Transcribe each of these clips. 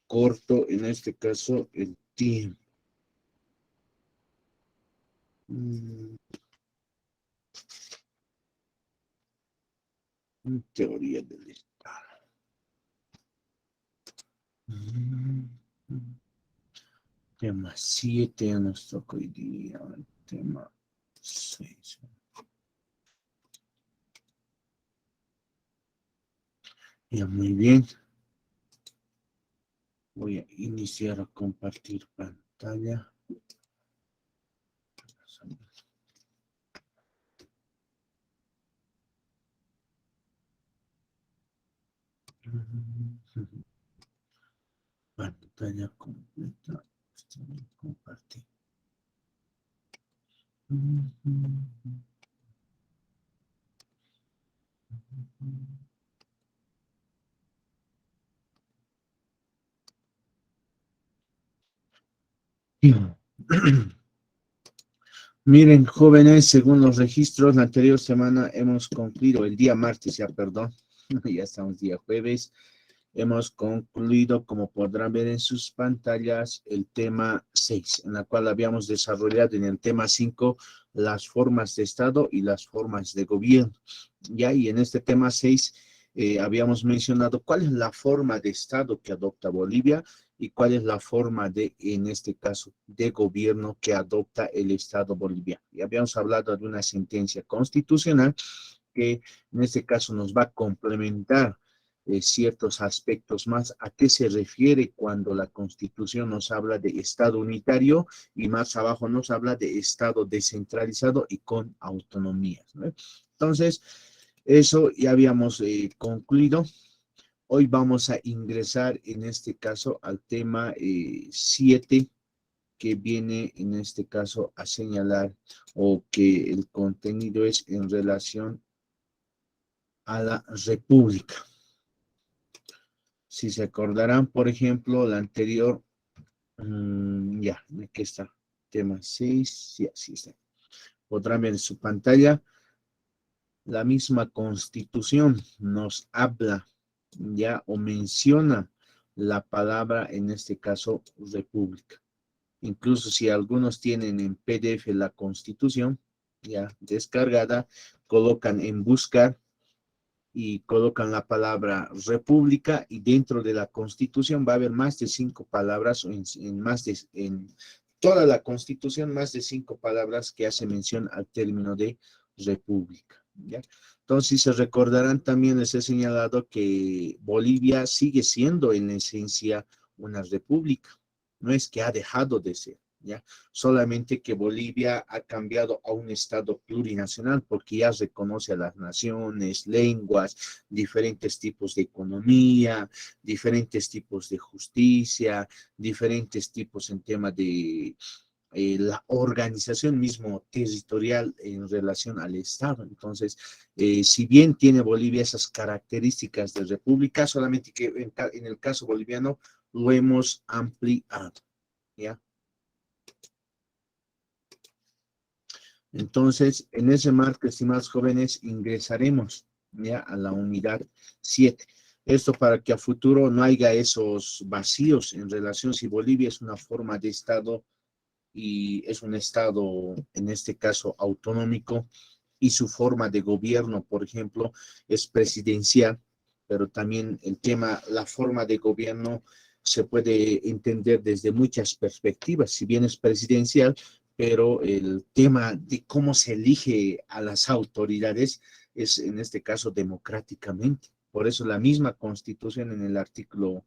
corto, en este caso, el tiempo. Teoría del Estado. Tema 7 ya nos toca hoy día. Tema 6. Ya, muy bien. Voy a iniciar a compartir pantalla. Pantalla completa. Compartir. Miren, jóvenes, según los registros, la anterior semana hemos concluido, el día martes, ya perdón, ya estamos día jueves, hemos concluido, como podrán ver en sus pantallas, el tema 6, en la cual habíamos desarrollado en el tema 5 las formas de Estado y las formas de gobierno. Ya, y en este tema 6 habíamos mencionado cuál es la forma de Estado que adopta Bolivia y cuál es la forma de, en este caso, de gobierno que adopta el Estado boliviano. Y habíamos hablado de una sentencia constitucional que en este caso nos va a complementar ciertos aspectos más. ¿A qué se refiere cuando la Constitución nos habla de Estado unitario y más abajo nos habla de Estado descentralizado y con autonomías, ¿no? Entonces, eso ya habíamos concluido. Hoy vamos a ingresar en este caso al tema 7, que viene en este caso a señalar o que el contenido es en relación a la República. Si se acordarán, por ejemplo, la anterior, ya, aquí está, tema 6, sí, así está. Podrán ver en su pantalla, la misma Constitución nos habla ya o menciona la palabra, en este caso, República. Incluso si algunos tienen en PDF la Constitución ya descargada, colocan en buscar y colocan la palabra República y dentro de la Constitución va a haber más de 5 palabras, en toda la Constitución, más de 5 palabras que hace mención al término de República. ¿Ya? Entonces, si se recordarán, también les he señalado que Bolivia sigue siendo en esencia una república, no es que ha dejado de ser. ¿Ya? Solamente que Bolivia ha cambiado a un estado plurinacional porque ya reconoce a las naciones, lenguas, diferentes tipos de economía, diferentes tipos de justicia, diferentes tipos en tema de la organización mismo territorial en relación al Estado. Entonces, si bien tiene Bolivia esas características de república, solamente que en el caso boliviano lo hemos ampliado. ¿Ya? Entonces, en ese marco, estimados jóvenes, ingresaremos ya a la unidad 7. Esto para que a futuro no haya esos vacíos en relación si Bolivia es una forma de Estado y es un Estado, en este caso, autonómico, y su forma de gobierno, por ejemplo, es presidencial, pero también el tema, la forma de gobierno se puede entender desde muchas perspectivas, si bien es presidencial, pero el tema de cómo se elige a las autoridades es, en este caso, democráticamente. Por eso la misma Constitución en el artículo,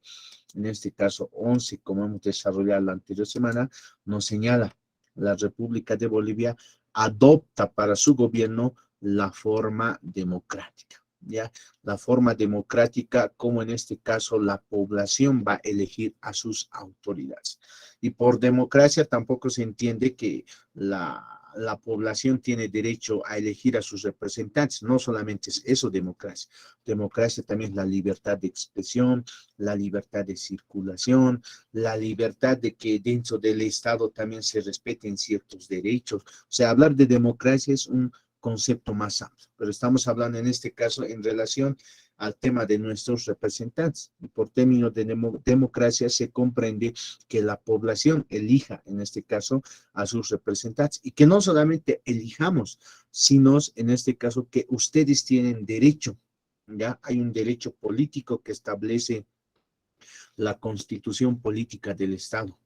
en este caso 11, como hemos desarrollado la anterior semana, nos señala, la República de Bolivia adopta para su gobierno la forma democrática. ¿Ya? La forma democrática, como en este caso la población va a elegir a sus autoridades. Y por democracia tampoco se entiende que la población tiene derecho a elegir a sus representantes. No solamente es eso democracia. Democracia también es la libertad de expresión, la libertad de circulación, la libertad de que dentro del Estado también se respeten ciertos derechos. O sea, hablar de democracia es un concepto más amplio, pero estamos hablando en este caso en relación al tema de nuestros representantes. Y por término de democracia se comprende que la población elija, en este caso, a sus representantes, y que no solamente elijamos, sino en este caso que ustedes tienen derecho, ¿ya? Hay un derecho político que establece la constitución política del Estado.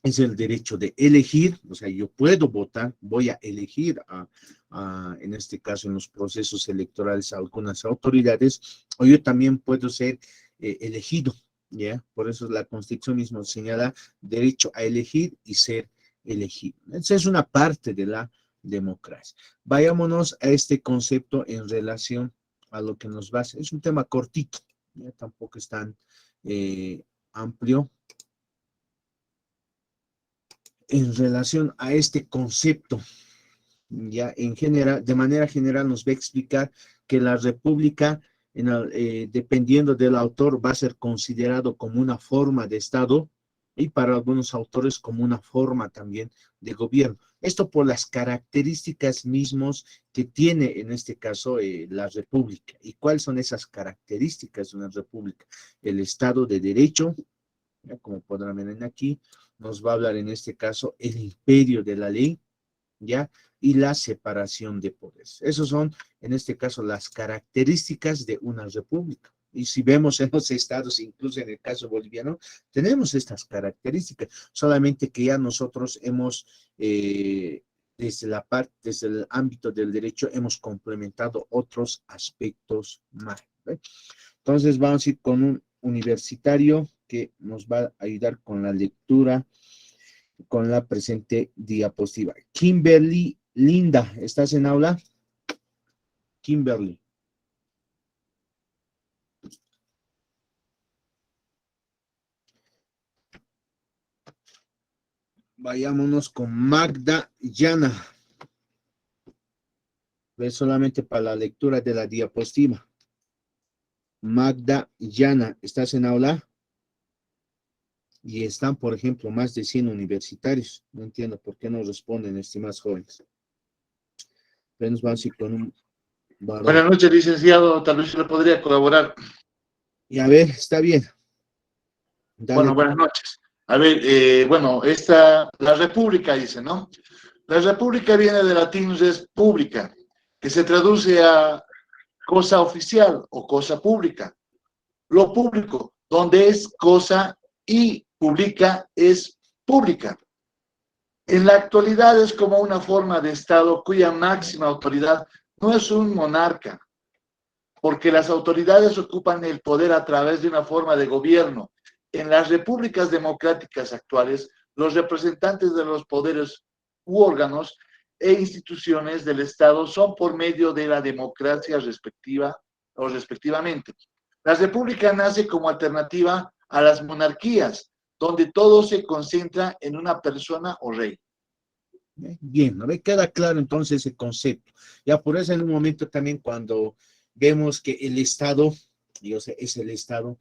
Es el derecho de elegir, o sea, yo puedo votar, voy a elegir en este caso en los procesos electorales a algunas autoridades, o yo también puedo ser elegido, ¿ya? Por eso la Constitución misma señala derecho a elegir y ser elegido. Esa es una parte de la democracia. Vayámonos a este concepto en relación a lo que nos va a hacer. Es un tema cortito, ¿ya? Tampoco es tan amplio. En relación a este concepto, ya en general, de manera general nos va a explicar que la república, dependiendo del autor, va a ser considerado como una forma de Estado y para algunos autores como una forma también de gobierno. Esto por las características mismas que tiene en este caso la república. ¿Y cuáles son esas características de una república? El Estado de Derecho, ¿ya? Como podrán ver aquí, nos va a hablar en este caso el imperio de la ley, ¿ya? Y la separación de poderes. Esos son, en este caso, las características de una república. Y si vemos en los estados, incluso en el caso boliviano, tenemos estas características, solamente que ya nosotros hemos, desde el ámbito del derecho, hemos complementado otros aspectos más, ¿ve? Entonces vamos a ir con un universitario que nos va a ayudar con la lectura con la presente diapositiva. Kimberly Linda, ¿estás en aula? Kimberly. Vayámonos con Magda Llana. Ve solamente para la lectura de la diapositiva. Magda Llana, ¿estás en aula? Y están, por ejemplo, más de 100 universitarios. No entiendo por qué no responden, estimados jóvenes. Vamos a ir con un varón. Buenas noches, licenciado. Tal vez le podría colaborar. Y a ver, está bien. Dale. Bueno, buenas noches. A ver, la república dice, ¿no? La república viene del latín res publica, que se traduce a cosa oficial o cosa pública. Lo público, donde es cosa y pública es pública. En la actualidad es como una forma de Estado cuya máxima autoridad no es un monarca, porque las autoridades ocupan el poder a través de una forma de gobierno. En las repúblicas democráticas actuales, los representantes de los poderes u órganos e instituciones del Estado son por medio de la democracia respectiva o respectivamente. La república nace como alternativa a las monarquías, donde todo se concentra en una persona o rey. Bien, ¿no ve? Queda claro entonces el concepto. Ya por eso en un momento también cuando vemos que el Estado, yo sé, es el Estado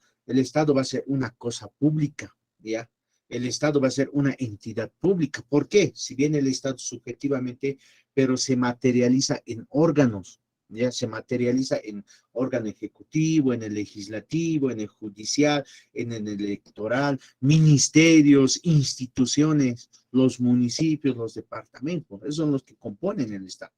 va a ser una cosa pública, ¿ya? El Estado va a ser una entidad pública. ¿Por qué? Si bien el Estado subjetivamente, pero se materializa en órganos, ya se materializa en órgano ejecutivo, en el legislativo, en el judicial, en el electoral, ministerios, instituciones, los municipios, los departamentos, esos son los que componen el Estado.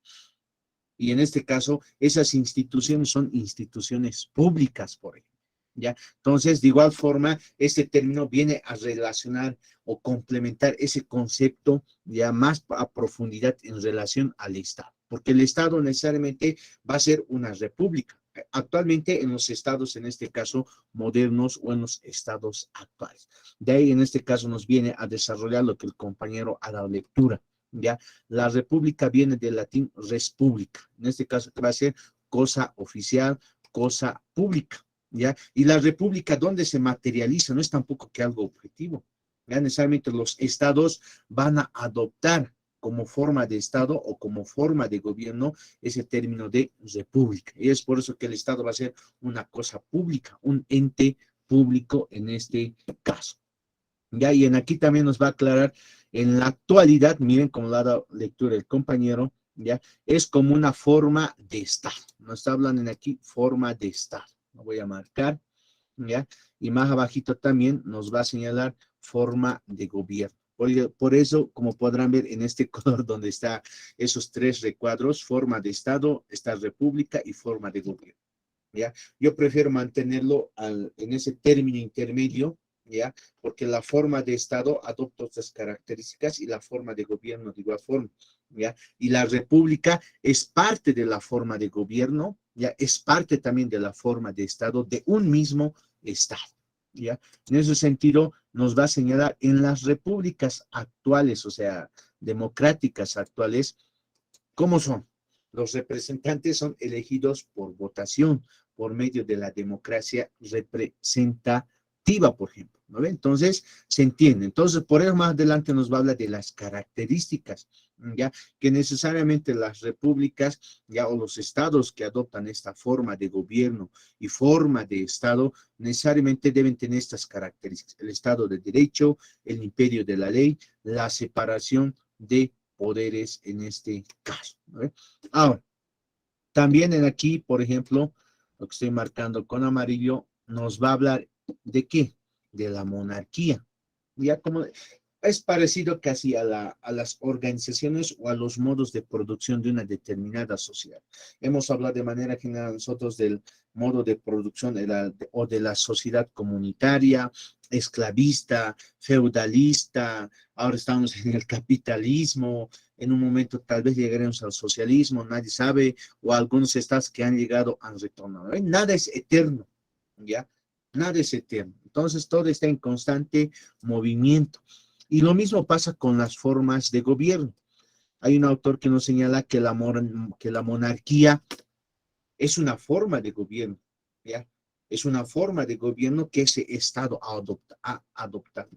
Y en este caso, esas instituciones son instituciones públicas, por ejemplo. ¿Ya? Entonces, de igual forma, este término viene a relacionar o complementar ese concepto ya más a profundidad en relación al Estado, porque el Estado necesariamente va a ser una república. Actualmente en los estados, en este caso, modernos o en los estados actuales. De ahí, en este caso, nos viene a desarrollar lo que el compañero ha dado lectura. ¿Ya? La república viene del latín res publica. En este caso, va a ser cosa oficial, cosa pública. ¿Ya? Y la república, ¿dónde se materializa? No es tampoco que algo objetivo. ¿Ya? Necesariamente los estados van a adoptar como forma de Estado o como forma de gobierno ese término de república. Y es por eso que el Estado va a ser una cosa pública, un ente público en este caso. ¿Ya? Y en aquí también nos va a aclarar, en la actualidad, miren cómo la da lectura el compañero, ¿ya? Es como una forma de Estado. Nos está hablando aquí forma de Estado. Lo voy a marcar, ¿ya? Y más abajito también nos va a señalar forma de gobierno. Por eso, como podrán ver en este color donde está esos tres recuadros, forma de Estado, está república y forma de gobierno, ¿ya? Yo prefiero mantenerlo en ese término intermedio, ¿ya? Porque la forma de Estado adopta otras características y la forma de gobierno de igual forma, ¿ya? Y la república es parte de la forma de gobierno, ¿ya? Es parte también de la forma de Estado de un mismo Estado, ¿ya? En ese sentido, nos va a señalar en las repúblicas actuales, o sea, democráticas actuales, ¿cómo son? Los representantes son elegidos por votación, por medio de la democracia representativa, por ejemplo, ¿no ve? Entonces, se entiende. Entonces, por eso más adelante nos va a hablar de las características, ¿ya? Que necesariamente las repúblicas, ¿ya? O los estados que adoptan esta forma de gobierno y forma de estado, necesariamente deben tener estas características. El estado de derecho, el imperio de la ley, la separación de poderes en este caso, ¿no? Ahora, también en aquí, por ejemplo, lo que estoy marcando con amarillo, nos va a hablar de qué, de la monarquía. Ya como es parecido casi a las organizaciones o a los modos de producción de una determinada sociedad. Hemos hablado de manera general nosotros del modo de producción o de la sociedad comunitaria, esclavista, feudalista, ahora estamos en el capitalismo, en un momento tal vez llegaremos al socialismo, nadie sabe, o algunos estados que han llegado han retornado. Nada es eterno, ¿ya? Nada es eterno. Entonces todo está en constante movimiento. Y lo mismo pasa con las formas de gobierno. Hay un autor que nos señala que la monarquía es una forma de gobierno, ¿ya? Es una forma de gobierno que ese Estado ha adoptado.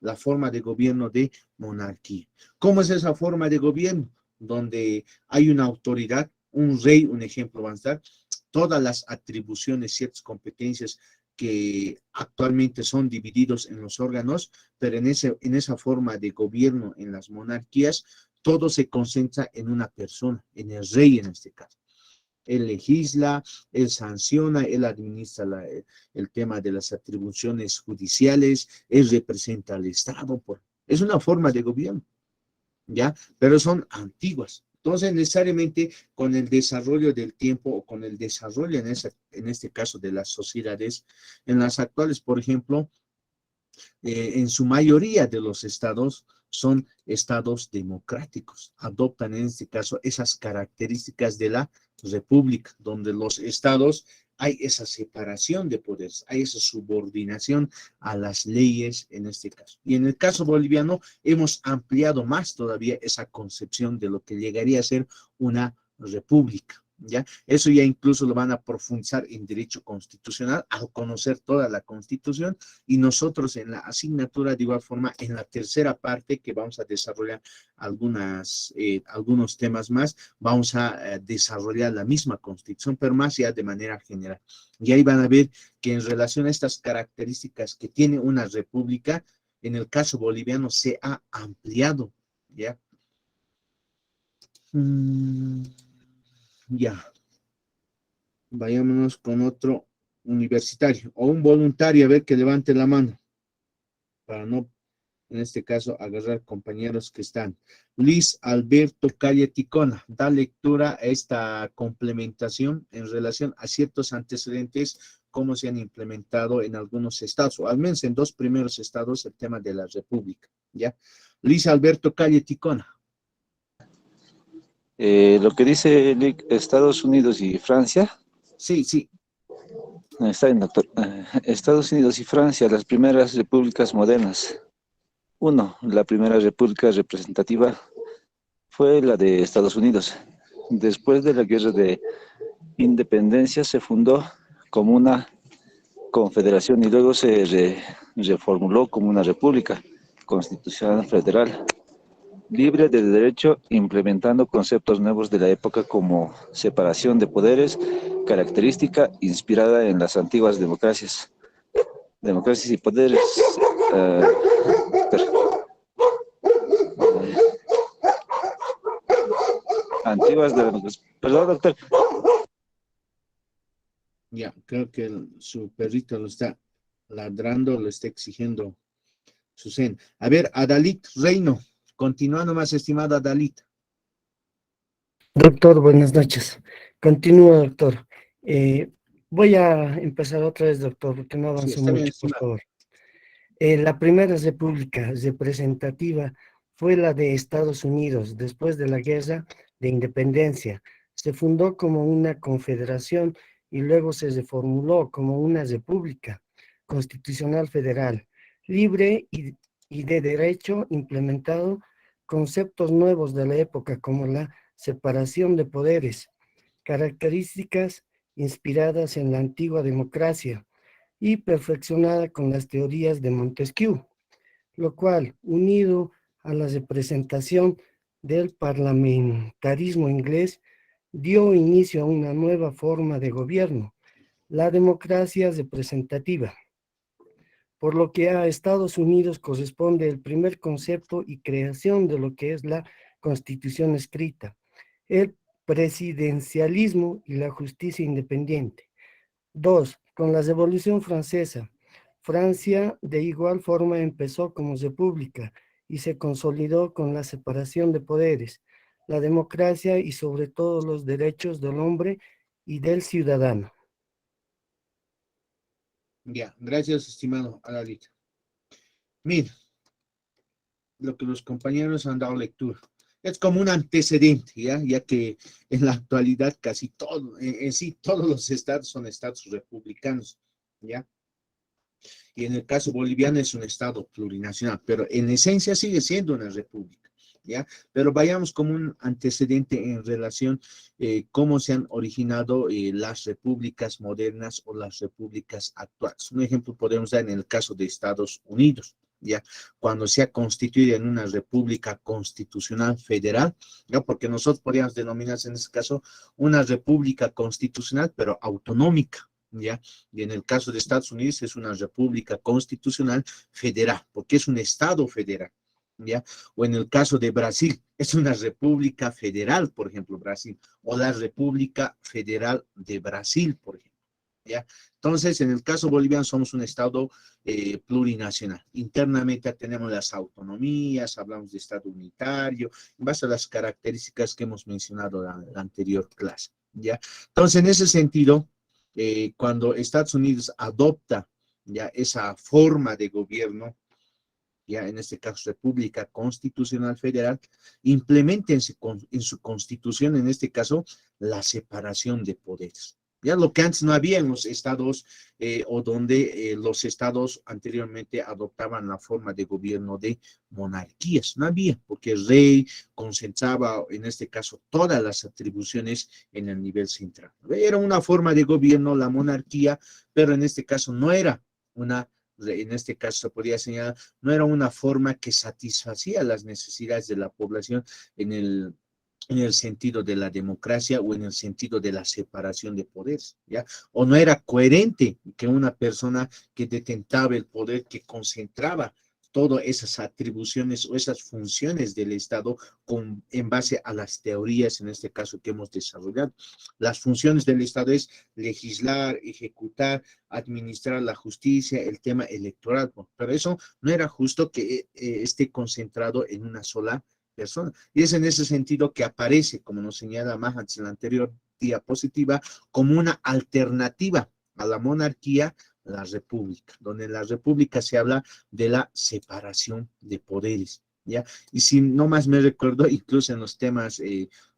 La forma de gobierno de monarquía. ¿Cómo es esa forma de gobierno? Donde hay una autoridad, un rey, un ejemplo va a estar, todas las atribuciones, ciertas competencias que actualmente son divididos en los órganos, pero en esa forma de gobierno en las monarquías, todo se concentra en una persona, en el rey en este caso. Él legisla, él sanciona, él administra el tema de las atribuciones judiciales, él representa al Estado. Es una forma de gobierno, ¿ya? Pero son antiguas. Entonces, necesariamente con el desarrollo del tiempo o con el desarrollo en este caso de las sociedades, en las actuales, por ejemplo, en su mayoría de los estados son estados democráticos, adoptan en este caso esas características de la república, donde los estados hay esa separación de poderes, hay esa subordinación a las leyes en este caso. Y en el caso boliviano hemos ampliado más todavía esa concepción de lo que llegaría a ser una república. ¿Ya? Eso ya incluso lo van a profundizar en derecho constitucional al conocer toda la constitución y nosotros en la asignatura de igual forma en la tercera parte que vamos a desarrollar algunos temas más, vamos a desarrollar la misma constitución, pero más ya de manera general. Y ahí van a ver que en relación a estas características que tiene una república, en el caso boliviano se ha ampliado, ¿ya? Ya, vayámonos con otro universitario o un voluntario, a ver que levante la mano, para no, en este caso, agarrar compañeros que están. Luis Alberto Calle Ticona, da lectura a esta complementación en relación a ciertos antecedentes, cómo se han implementado en algunos estados, o al menos en dos primeros estados, el tema de la República, ¿ya? Luis Alberto Calle Ticona. Lo que dice Estados Unidos y Francia, Sí, sí. está bien, doctor. Estados Unidos y Francia, las primeras repúblicas modernas. Uno, la primera república representativa fue la de Estados Unidos. Después de la guerra de independencia se fundó como una confederación y luego se reformuló como una república constitucional federal, libre de derecho, implementando conceptos nuevos de la época como separación de poderes, característica inspirada en las antiguas democracias y poderes. antiguas de la democracia. Perdón, doctor. Ya, creo que su perrito lo está ladrando, lo está exigiendo su cena. A ver, Adalit Reino, continúa nomás, estimado Adalit. Doctor, buenas noches. Continúo, doctor. Eh, Voy a empezar otra vez, doctor, porque no Sí, avanzo está bien, mucho, por estimado. favor. La primera república representativa fue la de Estados Unidos después de la Guerra de Independencia. Se fundó como una confederación y luego se reformuló como una república constitucional federal, libre y de derecho, implementado conceptos nuevos de la época como la separación de poderes, características inspiradas en la antigua democracia y perfeccionada con las teorías de Montesquieu, lo cual, unido a la representación del parlamentarismo inglés, dio inicio a una nueva forma de gobierno, la democracia representativa, por lo que a Estados Unidos corresponde el primer concepto y creación de lo que es la Constitución escrita, el presidencialismo y la justicia independiente. Dos, con la Revolución Francesa, Francia de igual forma empezó como república y se consolidó con la separación de poderes, la democracia y sobre todo los derechos del hombre y del ciudadano. Ya, gracias, estimado Adalit. Mira, lo que los compañeros han dado lectura. Es como un antecedente, ¿ya? Ya que en la actualidad casi todo, en sí, todos los estados son estados republicanos, ¿ya? Y en el caso boliviano es un estado plurinacional, pero en esencia sigue siendo una república, ¿ya? Pero vayamos como un antecedente en relación cómo se han originado las repúblicas modernas o las repúblicas actuales. Un ejemplo podemos dar en el caso de Estados Unidos, ¿ya? Cuando se ha constituido en una república constitucional federal, ¿ya? Porque nosotros podríamos denominarse en este caso una república constitucional, pero autonómica, ¿ya? Y en el caso de Estados Unidos es una república constitucional federal, porque es un estado federal, ¿ya? O en el caso de Brasil, es una república federal, por ejemplo, Brasil, o la República Federal de Brasil, por ejemplo, ¿ya? Entonces, en el caso boliviano somos un estado plurinacional. Internamente tenemos las autonomías, hablamos de estado unitario, en base a las características que hemos mencionado en la anterior clase, ¿ya? Entonces, en ese sentido, cuando Estados Unidos adopta ya esa forma de gobierno, ya en este caso República Constitucional Federal, implementa en su constitución, en este caso, la separación de poderes. Ya lo que antes no había en los estados o donde los estados anteriormente adoptaban la forma de gobierno de monarquías. No había, porque el rey concentraba, en este caso, todas las atribuciones en el nivel central. Era una forma de gobierno, la monarquía, pero en este caso no era una, en este caso se podría señalar, no era una forma que satisfacía las necesidades de la población en el sentido de la democracia o en el sentido de la separación de poderes, ¿ya? O no era coherente que una persona que detentaba el poder, que concentraba todas esas atribuciones o esas funciones del Estado en base a las teorías, en este caso, que hemos desarrollado. Las funciones del Estado es legislar, ejecutar, administrar la justicia, el tema electoral, pero eso no era justo que esté concentrado en una sola persona. Y es en ese sentido que aparece, como nos señala Mahatma en la anterior diapositiva, como una alternativa a la monarquía, la república, donde en la república se habla de la separación de poderes, ¿ya? Y si no más me recuerdo, incluso en los temas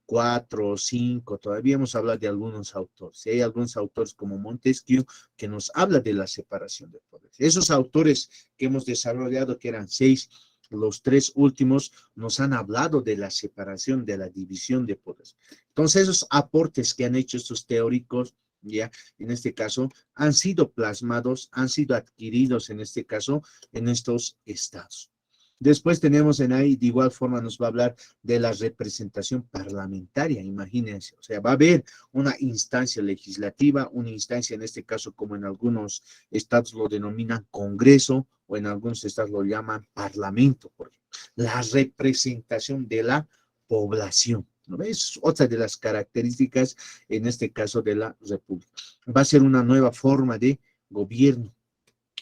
4 o 5, todavía hemos hablado de algunos autores. Hay algunos autores como Montesquieu que nos habla de la separación de poderes. Esos autores que hemos desarrollado, que eran 6, los 3 últimos nos han hablado de la separación, de la división de poderes. Entonces, esos aportes que han hecho estos teóricos, ya, en este caso, han sido plasmados, han sido adquiridos, en este caso, en estos estados. Después tenemos en ahí, de igual forma nos va a hablar de la representación parlamentaria, imagínense, o sea, va a haber una instancia legislativa, una instancia en este caso como en algunos estados lo denominan Congreso o en algunos estados lo llaman Parlamento, por ejemplo. La representación de la población, ¿no? Es otra de las características, en este caso, de la república. Va a ser una nueva forma de gobierno.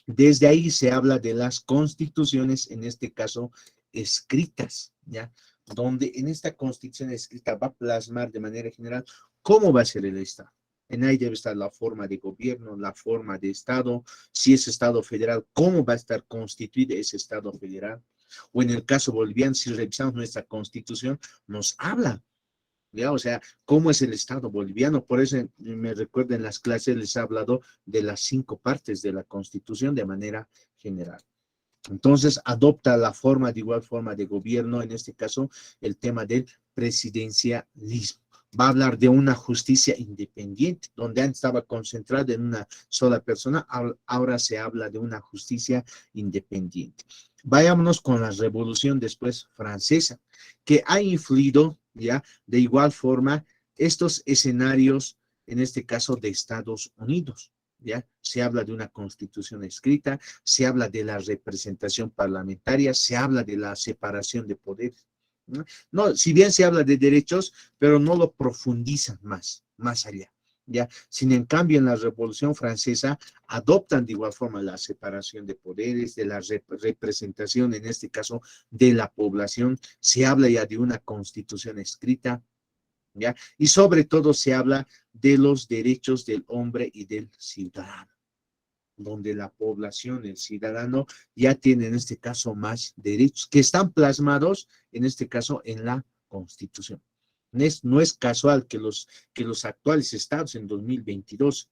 Desde ahí se habla de las constituciones, en este caso, escritas, ¿ya? Donde en esta constitución escrita va a plasmar de manera general cómo va a ser el Estado. En ahí debe estar la forma de gobierno, la forma de Estado, si es Estado federal, cómo va a estar constituido ese Estado federal. O en el caso boliviano, si revisamos nuestra constitución, nos habla, ¿ya? O sea, cómo es el Estado boliviano. Por eso me recuerdo en las clases les he hablado de las 5 partes de la Constitución de manera general. Entonces, adopta la forma, de igual forma de gobierno, en este caso, el tema del presidencialismo. Va a hablar de una justicia independiente, donde antes estaba concentrada en una sola persona, ahora se habla de una justicia independiente. Vayámonos con la revolución después francesa, que ha influido ya de igual forma estos escenarios, en este caso de Estados Unidos. ¿Ya? Se habla de una constitución escrita, se habla de la representación parlamentaria, se habla de la separación de poderes. ¿No? No, si bien se habla de derechos, pero no lo profundizan más allá. ¿Ya? Sin en cambio, en la Revolución Francesa adoptan de igual forma la separación de poderes, de la representación, en este caso, de la población. Se habla ya de una constitución escrita, ¿ya? Y sobre todo se habla de los derechos del hombre y del ciudadano, donde la población, el ciudadano, ya tiene en este caso más derechos que están plasmados, en este caso, en la Constitución. No es casual que los actuales estados en 2022,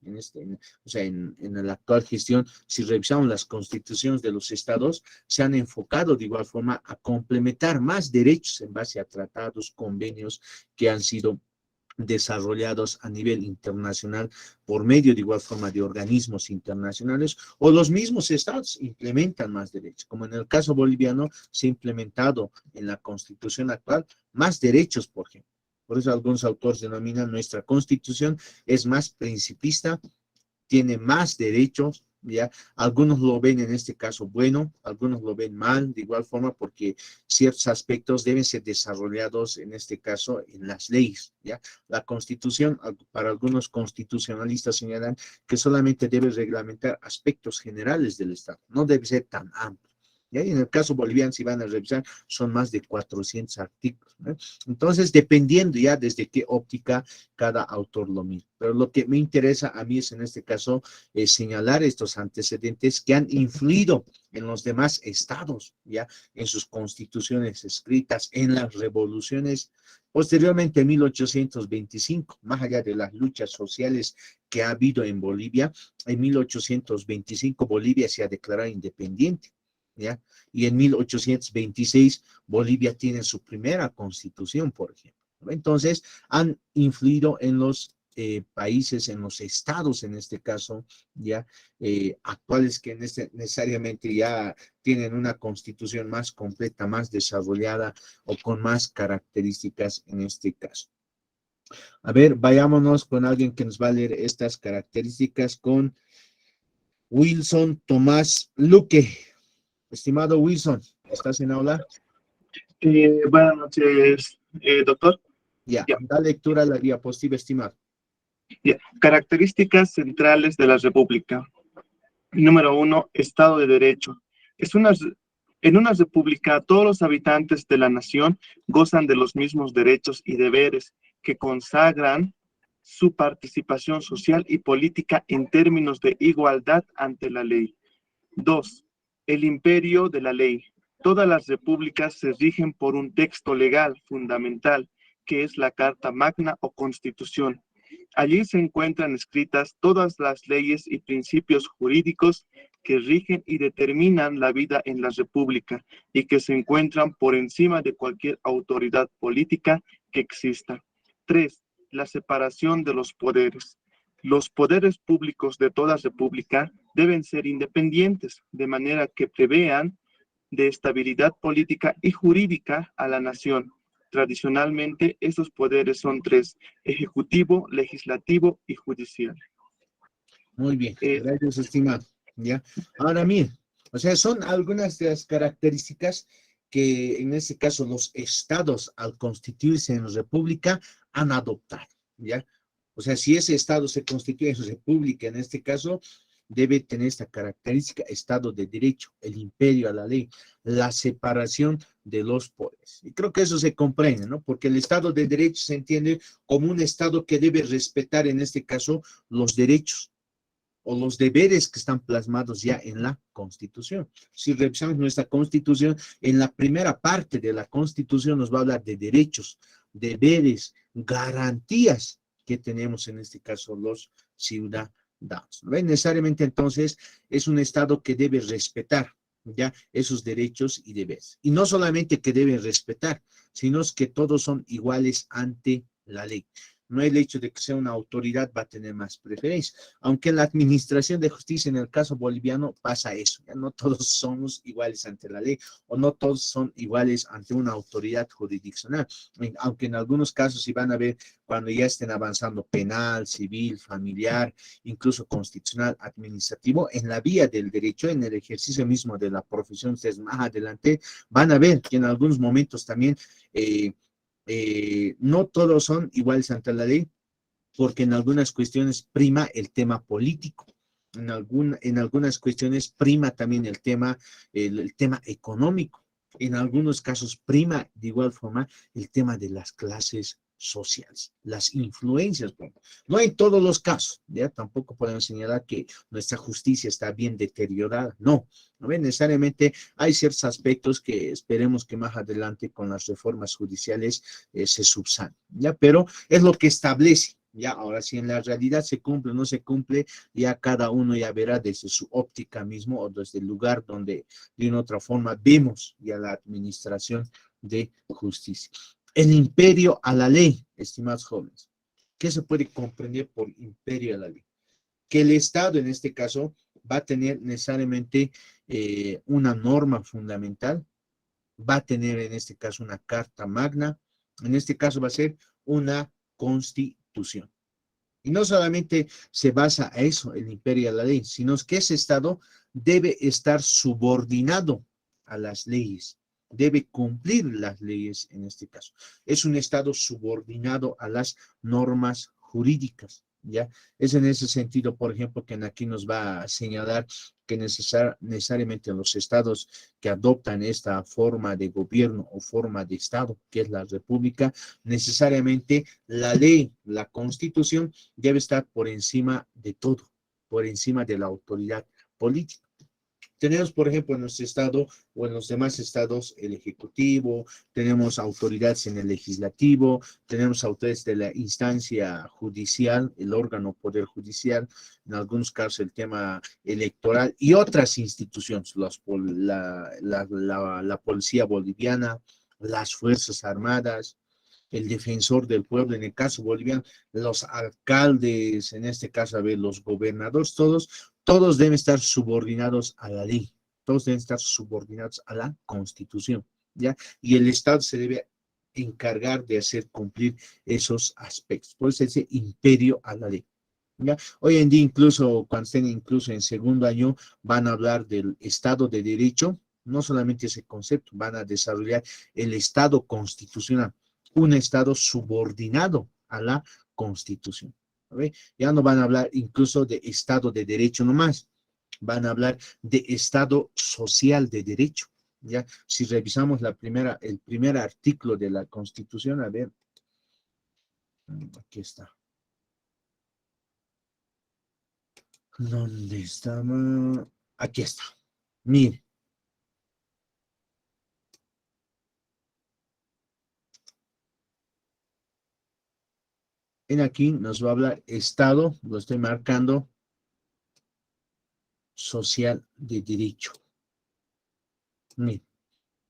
o sea, en la actual gestión, si revisamos las constituciones de los estados, se han enfocado de igual forma a complementar más derechos en base a tratados, convenios que han sido desarrollados a nivel internacional por medio de igual forma de organismos internacionales, o los mismos estados implementan más derechos, como en el caso boliviano se ha implementado en la constitución actual más derechos, por ejemplo. Por eso algunos autores denominan nuestra constitución es más principista, tiene más derechos, ¿ya? Algunos lo ven en este caso bueno, algunos lo ven mal, de igual forma porque ciertos aspectos deben ser desarrollados en este caso en las leyes, ¿ya? La Constitución, para algunos constitucionalistas señalan que solamente debe reglamentar aspectos generales del Estado, no debe ser tan amplio. Y en el caso boliviano, si van a revisar, son más de 400 artículos, ¿no? Entonces, dependiendo ya desde qué óptica cada autor lo mira. Pero lo que me interesa a mí es, en este caso, señalar estos antecedentes que han influido en los demás estados, ya, en sus constituciones escritas, en las revoluciones. Posteriormente, en 1825, más allá de las luchas sociales que ha habido en Bolivia, en 1825 Bolivia se ha declarado independiente. ¿Ya? Y en 1826 Bolivia tiene su primera constitución, por ejemplo. Entonces, han influido en los países, en los estados, en este caso, ya actuales que necesariamente ya tienen una constitución más completa, más desarrollada o con más características en este caso. A ver, vayámonos con alguien que nos va a leer estas características, con Wilson Tomás Luque. Estimado Wilson, ¿estás en aula? Buenas noches, doctor. Ya, da lectura a la diapositiva, estimado. Características centrales de la República. Número 1, Estado de Derecho. En una república, todos los habitantes de la nación gozan de los mismos derechos y deberes que consagran su participación social y política en términos de igualdad ante la ley. 2. El imperio de la ley. Todas las repúblicas se rigen por un texto legal fundamental, que es la Carta Magna o Constitución. Allí se encuentran escritas todas las leyes y principios jurídicos que rigen y determinan la vida en la república y que se encuentran por encima de cualquier autoridad política que exista. 3. La separación de los poderes. Los poderes públicos de toda república deben ser independientes, de manera que prevean de estabilidad política y jurídica a la nación. Tradicionalmente, esos poderes son 3: ejecutivo, legislativo y judicial. Muy bien, gracias, estimado. ¿Ya? Ahora, miren, o sea, son algunas de las características que en este caso los estados al constituirse en república han adoptado, ¿ya? O sea, si ese estado se constituye en república, en este caso, debe tener esta característica: Estado de Derecho, el imperio a la ley, la separación de los poderes. Y creo que eso se comprende, ¿no? Porque el Estado de Derecho se entiende como un Estado que debe respetar, en este caso, los derechos o los deberes que están plasmados ya en la Constitución. Si revisamos nuestra Constitución, en la primera parte de la Constitución nos va a hablar de derechos, deberes, garantías que tenemos en este caso los ciudadanos. ¿No? Necesariamente entonces es un Estado que debe respetar ya esos derechos y deberes. Y no solamente que debe respetar, sino que todos son iguales ante la ley. No el hecho de que sea una autoridad va a tener más preferencia. Aunque en la administración de justicia, en el caso boliviano, pasa eso. Ya no todos somos iguales ante la ley o no todos son iguales ante una autoridad jurisdiccional. Aunque en algunos casos, si van a ver, cuando ya estén avanzando penal, civil, familiar, incluso constitucional, administrativo, en la vía del derecho, en el ejercicio mismo de la profesión, ustedes más adelante van a ver que en algunos momentos también no todos son iguales ante la ley, porque en algunas cuestiones prima el tema político, en algunas cuestiones prima también el tema económico, en algunos casos prima de igual forma el tema de las clases sociales, las influencias. Bueno, no en todos los casos, ya tampoco podemos señalar que nuestra justicia está bien deteriorada, no, no necesariamente hay ciertos aspectos que esperemos que más adelante con las reformas judiciales se subsanen, ya, pero es lo que establece. Ya, ahora si en la realidad se cumple o no se cumple, ya cada uno ya verá desde su óptica mismo o desde el lugar donde de una u otra forma vemos ya la administración de justicia. El imperio a la ley, estimados jóvenes. ¿Qué se puede comprender por imperio a la ley? Que el Estado, en este caso, va a tener necesariamente una norma fundamental, va a tener en este caso una carta magna, en este caso va a ser una constitución. Y no solamente se basa a eso, el imperio a la ley, sino que ese Estado debe estar subordinado a las leyes, debe cumplir las leyes en este caso. Es un Estado subordinado a las normas jurídicas, ¿ya? Es en ese sentido, por ejemplo, que aquí nos va a señalar que necesariamente los estados que adoptan esta forma de gobierno o forma de Estado, que es la república, necesariamente la ley, la constitución, debe estar por encima de todo, por encima de la autoridad política. Tenemos, por ejemplo, en nuestro estado o en los demás estados el ejecutivo, tenemos autoridades en el legislativo, tenemos autoridades de la instancia judicial, el órgano poder judicial, en algunos casos el tema electoral y otras instituciones, la policía boliviana, las Fuerzas Armadas, el defensor del pueblo en el caso boliviano, los alcaldes, en este caso, a ver, los gobernadores, todos deben estar subordinados a la ley, todos deben estar subordinados a la Constitución, ¿ya? Y el Estado se debe encargar de hacer cumplir esos aspectos. Por eso ese imperio a la ley, ¿ya? Hoy en día, incluso cuando estén incluso en segundo año, van a hablar del Estado de Derecho, no solamente ese concepto, van a desarrollar el Estado constitucional, un Estado subordinado a la Constitución. ¿Okay? Ya no van a hablar incluso de Estado de Derecho nomás, van a hablar de Estado social de derecho. ¿Ya? Si revisamos el primer artículo de la Constitución, a ver, aquí está. ¿Dónde estaba? Aquí está. Mire. En aquí nos va a hablar Estado, lo estoy marcando, social de derecho. Mire,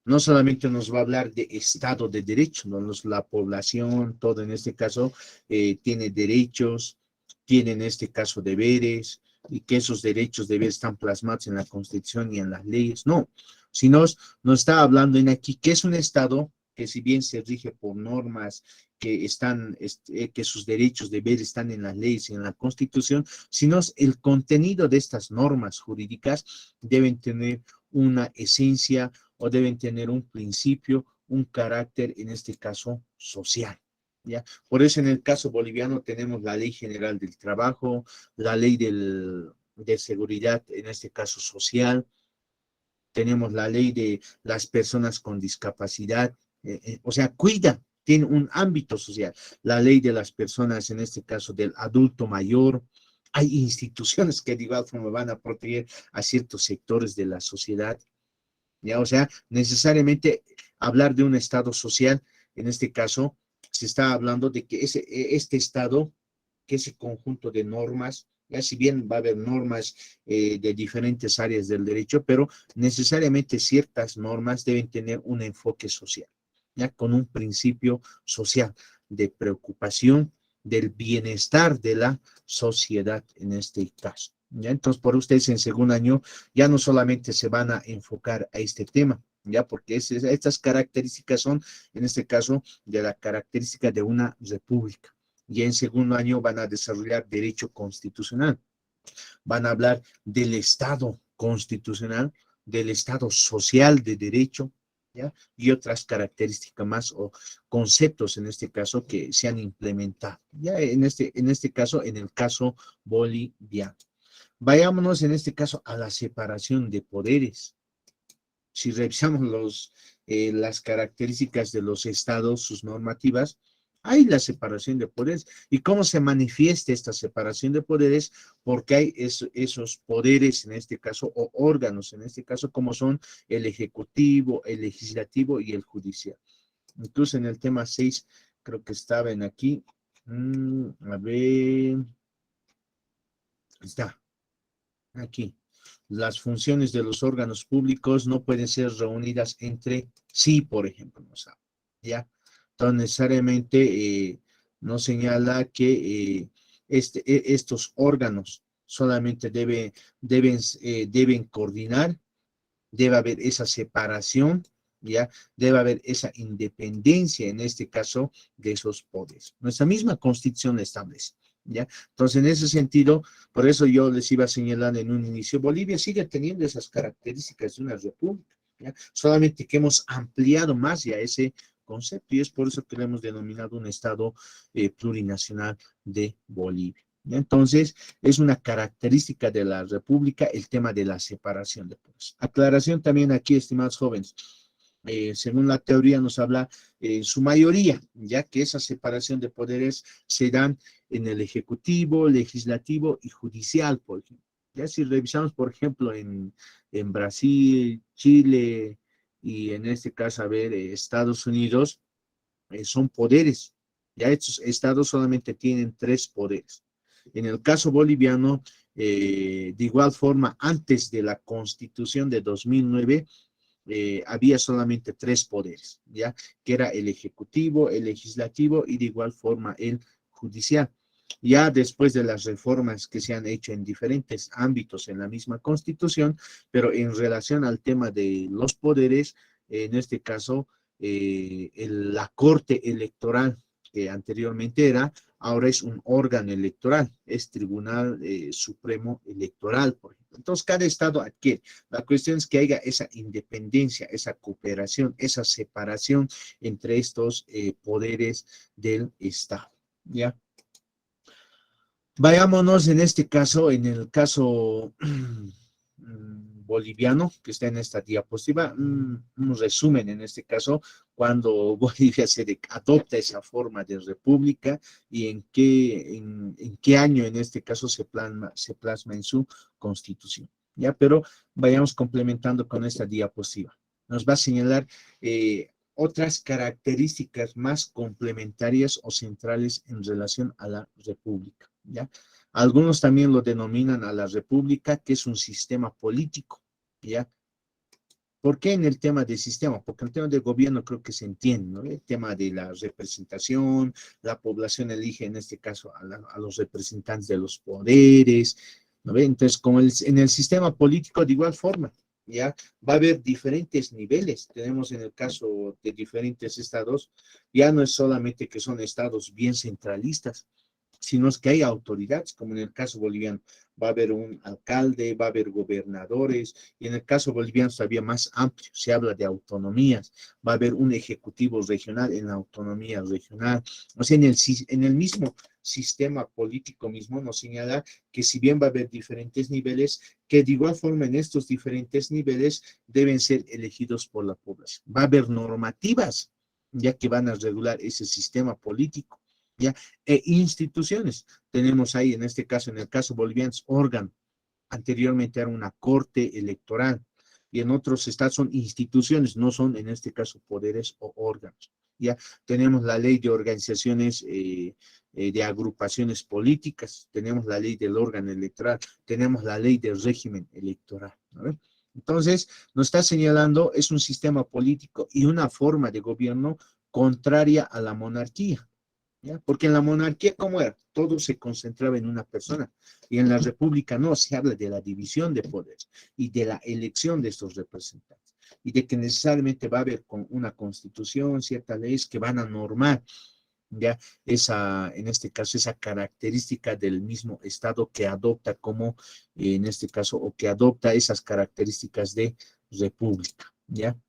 no solamente nos va a hablar de Estado de derecho, ¿no? La población, todo en este caso, tiene derechos, tiene en este caso deberes, y que esos derechos, deberes están plasmados en la Constitución y en las leyes, no, sino nos está hablando en aquí que es un Estado que si bien se rige por normas que sus derechos, deberes están en las leyes y en la Constitución, sino el contenido de estas normas jurídicas deben tener una esencia, o deben tener un principio, un carácter, en este caso, social. ¿Ya? Por eso en el caso boliviano tenemos la Ley General del Trabajo, la Ley de Seguridad, en este caso social, tenemos la Ley de las personas con discapacidad, o sea, cuida, tiene un ámbito social, la Ley de las personas, en este caso del adulto mayor. Hay instituciones que de igual forma van a proteger a ciertos sectores de la sociedad. ¿Ya? O sea, necesariamente hablar de un Estado social, en este caso, se está hablando de que este Estado, que ese conjunto de normas, ya si bien va a haber normas de diferentes áreas del derecho, pero necesariamente ciertas normas deben tener un enfoque social, ya con un principio social de preocupación del bienestar de la sociedad en este caso. ¿Ya? Entonces, por ustedes en segundo año ya no solamente se van a enfocar a este tema, ya porque estas características son, en este caso, de la característica de una república. Y en segundo año van a desarrollar derecho constitucional, van a hablar del Estado constitucional, del Estado social de derecho, ¿ya? Y otras características más o conceptos en este caso que se han implementado, ya en este caso, en el caso boliviano. Vayámonos en este caso a la separación de poderes. Si revisamos las características de los estados, sus normativas, hay la separación de poderes. ¿Y cómo se manifiesta esta separación de poderes? Porque hay esos poderes en este caso, o órganos en este caso, como son el ejecutivo, el legislativo y el judicial. Incluso en el tema 6, creo que estaban aquí. A ver, está, aquí. Las funciones de los órganos públicos no pueden ser reunidas entre sí, por ejemplo, ¿no sabe? ¿Ya? Entonces, necesariamente no señala que estos órganos solamente deben coordinar, debe haber esa separación, ¿ya? Debe haber esa independencia, en este caso, de esos poderes. Nuestra misma Constitución establece. ¿Ya? Entonces, en ese sentido, por eso yo les iba señalando en un inicio, Bolivia sigue teniendo esas características de una república, ¿ya? Solamente que hemos ampliado más ya ese concepto y es por eso que lo hemos denominado un Estado plurinacional de Bolivia. ¿Ya? Entonces, es una característica de la república el tema de la separación de poderes. Aclaración también aquí, estimados jóvenes. Según la teoría nos habla en su mayoría, ya que esa separación de poderes se dan en el ejecutivo, legislativo y judicial, por ejemplo. Ya si revisamos, por ejemplo, en Brasil, Chile y en este caso, a ver, Estados Unidos, son poderes. Ya estos estados solamente tienen 3 poderes. En el caso boliviano, de igual forma, antes de la Constitución de 2009, había solamente 3 poderes, ¿ya? Que era el ejecutivo, el legislativo y de igual forma el judicial. Ya después de las reformas que se han hecho en diferentes ámbitos en la misma Constitución, pero en relación al tema de los poderes, en este caso, la Corte Electoral, que anteriormente era, ahora es un órgano electoral, es Tribunal Supremo Electoral, por ejemplo. Entonces, cada estado adquiere. La cuestión es que haya esa independencia, esa cooperación, esa separación entre estos poderes del Estado, ¿ya? Vayámonos en este caso, en el caso boliviano, que está en esta diapositiva, un resumen en este caso, cuando Bolivia adopta esa forma de república y en qué año en este caso se plasma en su constitución. ¿Ya? Pero vayamos complementando con esta diapositiva. Nos va a señalar otras características más complementarias o centrales en relación a la república, ¿ya? Algunos también lo denominan a la república, que es un sistema político, ¿ya? ¿Por qué en el tema del sistema? Porque en el tema del gobierno creo que se entiende, ¿no? El tema de la representación, la población elige en este caso a los representantes de los poderes, ¿no? Entonces, como en el sistema político de igual forma, ¿ya? Va a haber diferentes niveles. Tenemos en el caso de diferentes estados, ya no es solamente que son estados bien centralistas, sino es que hay autoridades, como en el caso boliviano. Va a haber un alcalde, va a haber gobernadores, y en el caso boliviano es todavía más amplio, se habla de autonomías, va a haber un ejecutivo regional en la autonomía regional. O sea, en el mismo sistema político mismo nos señala que si bien va a haber diferentes niveles, que de igual forma en estos diferentes niveles deben ser elegidos por la población. Va a haber normativas ya que van a regular ese sistema político, ¿ya? E instituciones. Tenemos ahí, en este caso, en el caso boliviano, órgano. Anteriormente era una corte electoral y en otros estados son instituciones, no son en este caso poderes o órganos. Ya tenemos la ley de organizaciones de agrupaciones políticas, tenemos la ley del órgano electoral, tenemos la ley del régimen electoral, ¿no? Entonces, nos está señalando, es un sistema político y una forma de gobierno contraria a la monarquía, ¿ya? Porque en la monarquía, ¿cómo era? Todo se concentraba en una persona. Y en la república no, se habla de la división de poderes y de la elección de estos representantes. Y de que necesariamente va a haber con una constitución, ciertas leyes que van a normar, ya, esa, en este caso, esa característica del mismo Estado que adopta como, en este caso, o que adopta esas características de república, ¿ya?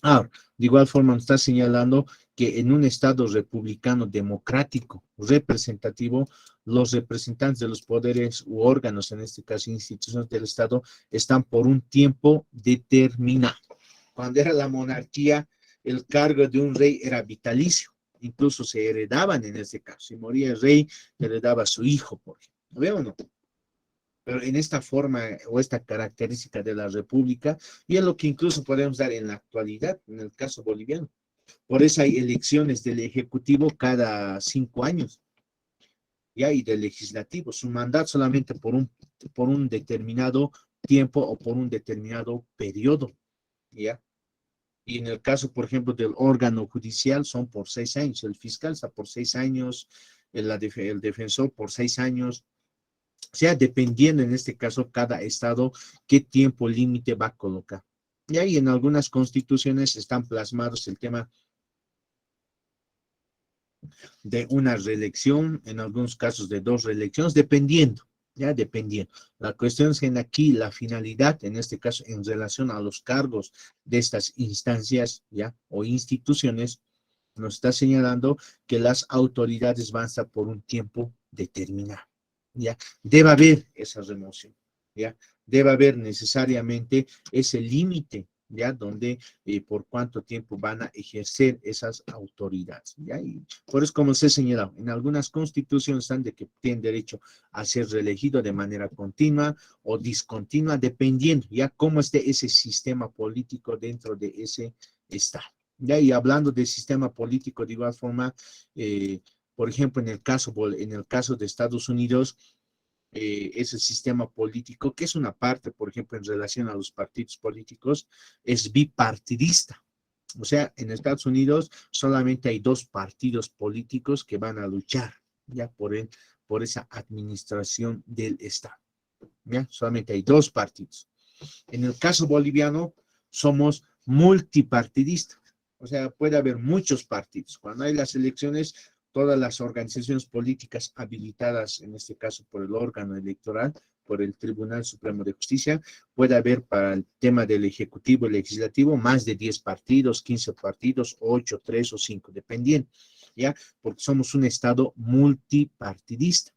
Ahora, de igual forma nos está señalando que en un Estado republicano democrático representativo, los representantes de los poderes u órganos, en este caso instituciones del Estado, están por un tiempo determinado. Cuando era la monarquía, el cargo de un rey era vitalicio, incluso se heredaban en este caso. Si moría el rey, heredaba a su hijo, por ejemplo. ¿Lo veo o no? Pero en esta forma o esta característica de la república, y es lo que incluso podemos dar en la actualidad, en el caso boliviano. Por eso hay elecciones del Ejecutivo cada 5 años, ¿ya? Y del Legislativo, su mandato solamente por un determinado tiempo o por un determinado periodo, ¿ya? Y en el caso, por ejemplo, del órgano judicial son por 6 años, el fiscal está por 6 años, el defensor por 6 años, o sea, dependiendo en este caso cada estado qué tiempo límite va a colocar. Y ahí en algunas constituciones están plasmados el tema de una reelección, en algunos casos de 2 reelecciones, dependiendo, ya dependiendo. La cuestión es que aquí la finalidad, en este caso en relación a los cargos de estas instancias, ya, o instituciones, nos está señalando que las autoridades van a estar por un tiempo determinado. ¿Ya? Debe haber esa remoción, ¿ya? Debe haber necesariamente ese límite, ¿ya? Donde por cuánto tiempo van a ejercer esas autoridades, ¿ya? Y por eso, como se ha señalado, en algunas constituciones están de que tienen derecho a ser reelegido de manera continua o discontinua, dependiendo, ¿ya? Cómo esté ese sistema político dentro de ese estado. ¿Ya? Y hablando del sistema político, de igual forma, por ejemplo, en el caso de Estados Unidos, ese sistema político, que es una parte, por ejemplo, en relación a los partidos políticos, es bipartidista. O sea, en Estados Unidos solamente hay 2 partidos políticos que van a luchar, ya, por esa administración del Estado. ¿Ya? Solamente hay 2 partidos. En el caso boliviano, somos multipartidistas. O sea, puede haber muchos partidos. Cuando hay las elecciones, todas las organizaciones políticas habilitadas, en este caso por el órgano electoral, por el Tribunal Supremo de Justicia, puede haber para el tema del Ejecutivo y Legislativo más de 10 partidos, 15 partidos, 8, 3 o 5, dependiendo, ¿ya? Porque somos un Estado multipartidista.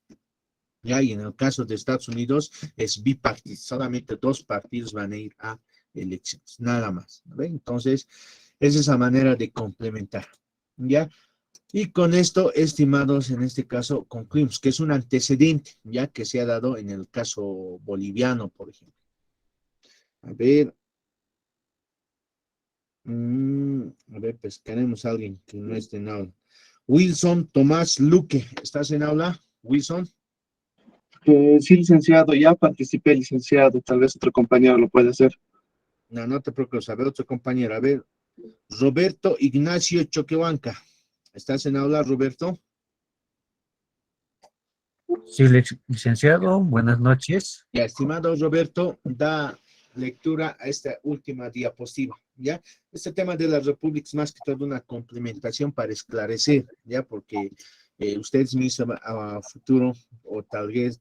¿Ya? Y en el caso de Estados Unidos es bipartidista, solamente 2 partidos van a ir a elecciones, nada más. ¿Ve? Entonces, es esa manera de complementar, ¿ya? Y con esto, estimados, en este caso concluimos, que es un antecedente, ya que se ha dado en el caso boliviano, por ejemplo. A ver, pues tenemos a alguien que no esté en aula. Wilson Tomás Luque, ¿estás en aula, Wilson? Sí, licenciado, ya participé, licenciado, tal vez otro compañero lo puede hacer. No, no te preocupes, a ver, otro compañero, a ver, Roberto Ignacio Choquehuanca, ¿estás en aula, Roberto? Sí, licenciado, buenas noches. Ya, estimado Roberto, da lectura a esta última diapositiva, ¿ya? Este tema de las repúblicas más que todo una complementación para esclarecer, ¿ya? Porque Ustedes mismos a futuro, o tal vez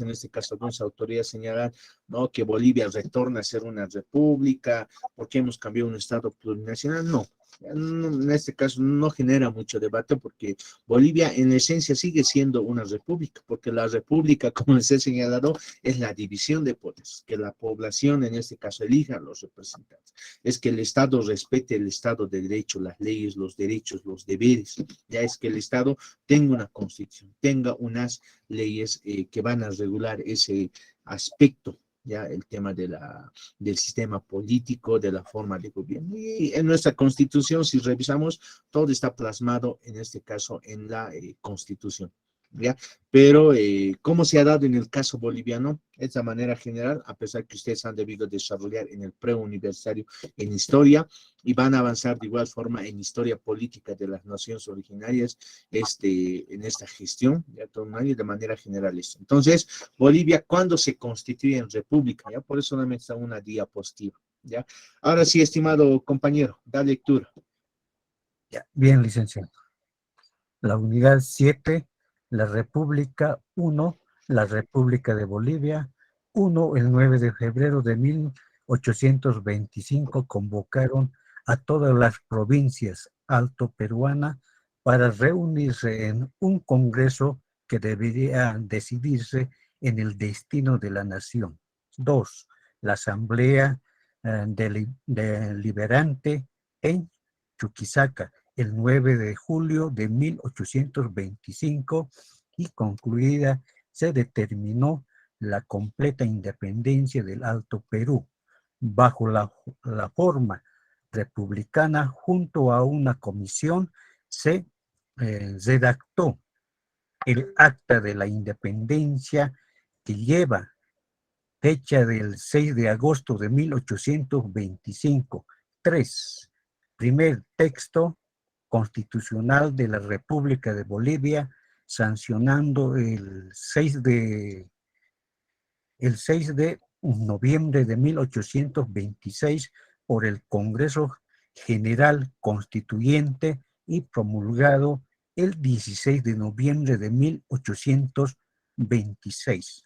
en este caso algunas autoridades señalan, ¿no?, que Bolivia retorna a ser una república, porque hemos cambiado un estado plurinacional. No, en este caso no genera mucho debate, porque Bolivia en esencia sigue siendo una república, porque la república, como les he señalado, es la división de poderes, que la población en este caso elija a los representantes, es que el Estado respete el Estado de Derecho, las leyes, los derechos, los deberes, ya es que el Estado tenga una constitución, tenga unas leyes que van a regular ese aspecto, ya el tema del sistema político, de la forma de gobierno. Y en nuestra constitución, si revisamos, todo está plasmado en este caso en la constitución. ¿Ya? Pero, ¿cómo se ha dado en el caso boliviano? Es de manera general, a pesar que ustedes han debido desarrollar en el preuniversitario en historia y van a avanzar de igual forma en historia política de las naciones originarias en esta gestión, ya todo un año de manera general esto. Entonces, Bolivia, ¿cuándo se constituye en república? Ya por eso solamente está una diapositiva. ¿Ya? Ahora sí, estimado compañero, da lectura. Ya, bien, licenciado. La unidad 7, la República 1, la República de Bolivia 1, el 9 de febrero de 1825 convocaron a todas las provincias alto peruana para reunirse en un congreso que debería decidirse en el destino de la nación. 2. La Asamblea Deliberante en Chuquisaca, el 9 de julio de 1825, y concluida se determinó la completa independencia del Alto Perú bajo la forma republicana. Junto a una comisión se redactó el acta de la independencia, que lleva fecha del 6 de agosto de 1825. 3. Primer texto constitucional de la República de Bolivia, sancionando el 6 de noviembre de 1826 por el Congreso General Constituyente y promulgado el 16 de noviembre de 1826.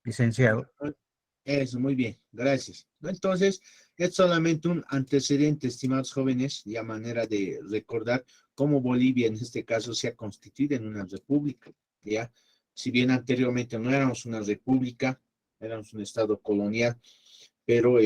Licenciado. Eso, muy bien, gracias. Entonces, es solamente un antecedente, estimados jóvenes, y a manera de recordar cómo Bolivia en este caso se ha constituido en una república, ¿ya? Si bien anteriormente no éramos una república, éramos un estado colonial, pero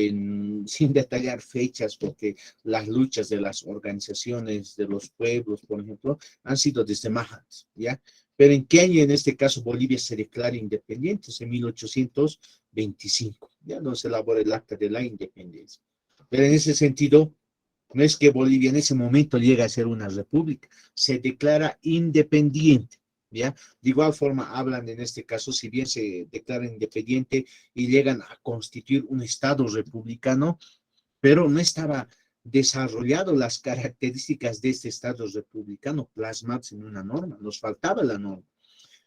sin detallar fechas, porque las luchas de las organizaciones, de los pueblos, por ejemplo, han sido desde más antes, ¿ya? Pero ¿en qué año en este caso Bolivia se declara independiente? Es en 1825, ya no se elabora el acta de la independencia. Pero en ese sentido, no es que Bolivia en ese momento llegue a ser una república, se declara independiente, ¿ya? De igual forma hablan en este caso, si bien se declara independiente y llegan a constituir un estado republicano, pero no estaba desarrollado las características de este estado republicano plasmadas en una norma, nos faltaba la norma.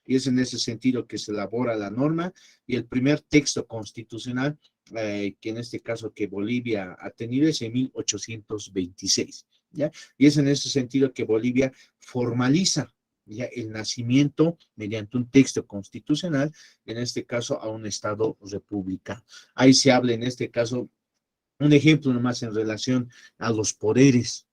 Y es en ese sentido que se elabora la norma, y el primer texto constitucional que en este caso que Bolivia ha tenido es en 1826, ¿ya? Y es en ese sentido que Bolivia formaliza ya el nacimiento mediante un texto constitucional, en este caso a un estado republicano. Ahí se habla en este caso, un ejemplo nomás en relación a los poderes.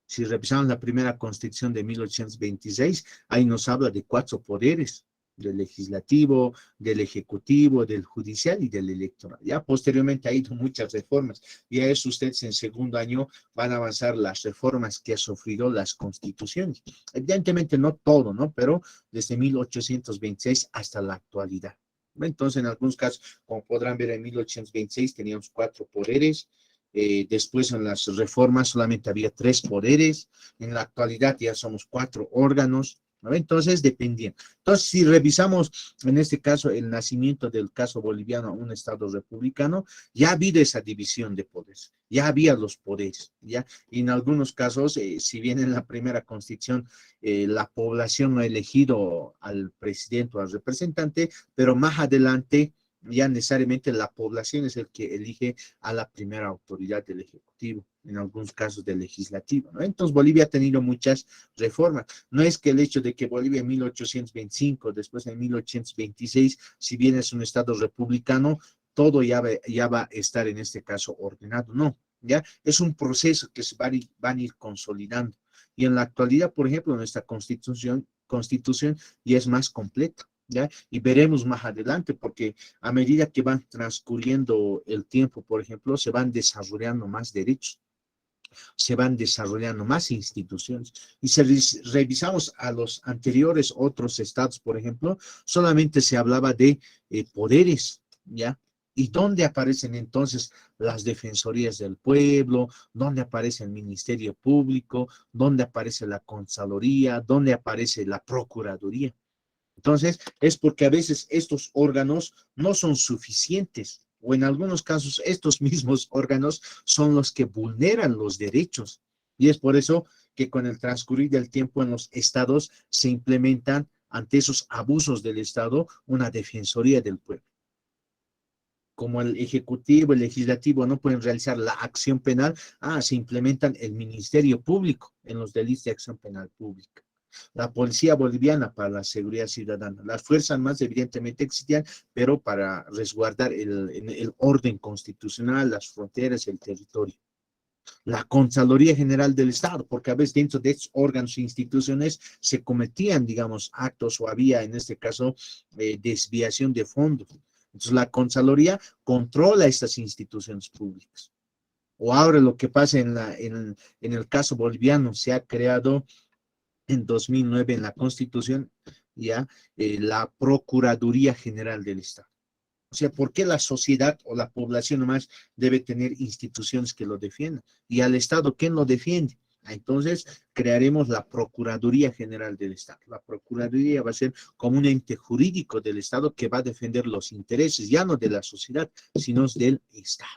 Si revisamos la primera constitución de 1826, ahí nos habla de 4 poderes: del legislativo, del ejecutivo, del judicial y del electoral. Ya posteriormente ha ido muchas reformas, y a eso ustedes en segundo año van a avanzar las reformas que ha sufrido las constituciones. Evidentemente no todo, ¿no? Pero desde 1826 hasta la actualidad. Entonces, en algunos casos, como podrán ver, en 1826 teníamos 4 poderes. Después en las reformas solamente había 3 poderes, en la actualidad ya somos 4 órganos, ¿no? Entonces dependían. Entonces, si revisamos en este caso el nacimiento del caso boliviano a un estado republicano, ya ha habido esa división de poderes, ya había los poderes, ¿ya? Y en algunos casos, si bien en la primera constitución la población no ha elegido al presidente o al representante, pero más adelante ya necesariamente la población es el que elige a la primera autoridad del Ejecutivo, en algunos casos del Legislativo, ¿no? Entonces Bolivia ha tenido muchas reformas. No es que el hecho de que Bolivia en 1825, después en 1826, si bien es un Estado republicano, todo ya va a estar en este caso ordenado, no, ya es un proceso que se van a ir consolidando. Y en la actualidad, por ejemplo, nuestra constitución ya es más completa, ¿ya? Y veremos más adelante, porque a medida que van transcurriendo el tiempo, por ejemplo, se van desarrollando más derechos, se van desarrollando más instituciones. Y si revisamos a los anteriores otros estados, por ejemplo, solamente se hablaba de poderes, ¿ya? ¿Y dónde aparecen entonces las defensorías del pueblo? ¿Dónde aparece el Ministerio Público? ¿Dónde aparece la Contraloría? ¿Dónde aparece la Procuraduría? Entonces, es porque a veces estos órganos no son suficientes, o en algunos casos estos mismos órganos son los que vulneran los derechos. Y es por eso que con el transcurrir del tiempo en los estados se implementan ante esos abusos del Estado una defensoría del pueblo. Como el Ejecutivo, el Legislativo no pueden realizar la acción penal, se implementan el Ministerio Público en los delitos de acción penal pública. La Policía Boliviana para la seguridad ciudadana. Las Fuerzas Armadas evidentemente existían, pero para resguardar el orden constitucional, las fronteras y el territorio. La Contraloría General del Estado, porque a veces dentro de estos órganos e instituciones se cometían, digamos, actos o había, en este caso, desviación de fondos. Entonces, la Contraloría controla estas instituciones públicas. O ahora lo que pasa en el caso boliviano, se ha creado en 2009 en la Constitución ya la Procuraduría General del Estado. O sea, ¿por qué la sociedad o la población nomás debe tener instituciones que lo defiendan? Y al Estado, ¿quién lo defiende? Entonces, crearemos la Procuraduría General del Estado. La Procuraduría va a ser como un ente jurídico del Estado que va a defender los intereses, ya no de la sociedad, sino del Estado,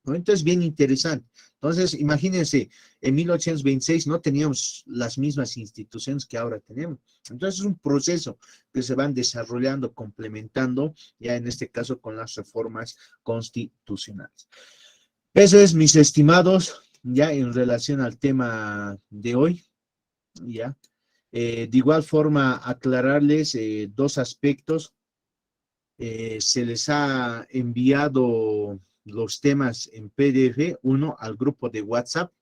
¿no? Entonces, bien interesante. Entonces, imagínense, en 1826 no teníamos las mismas instituciones que ahora tenemos. Entonces, es un proceso que se van desarrollando, complementando, ya en este caso con las reformas constitucionales. Eso es, mis estimados, ya en relación al tema de hoy, ya. De igual forma, aclararles dos aspectos. Se les ha enviado los temas en PDF, uno al grupo de WhatsApp.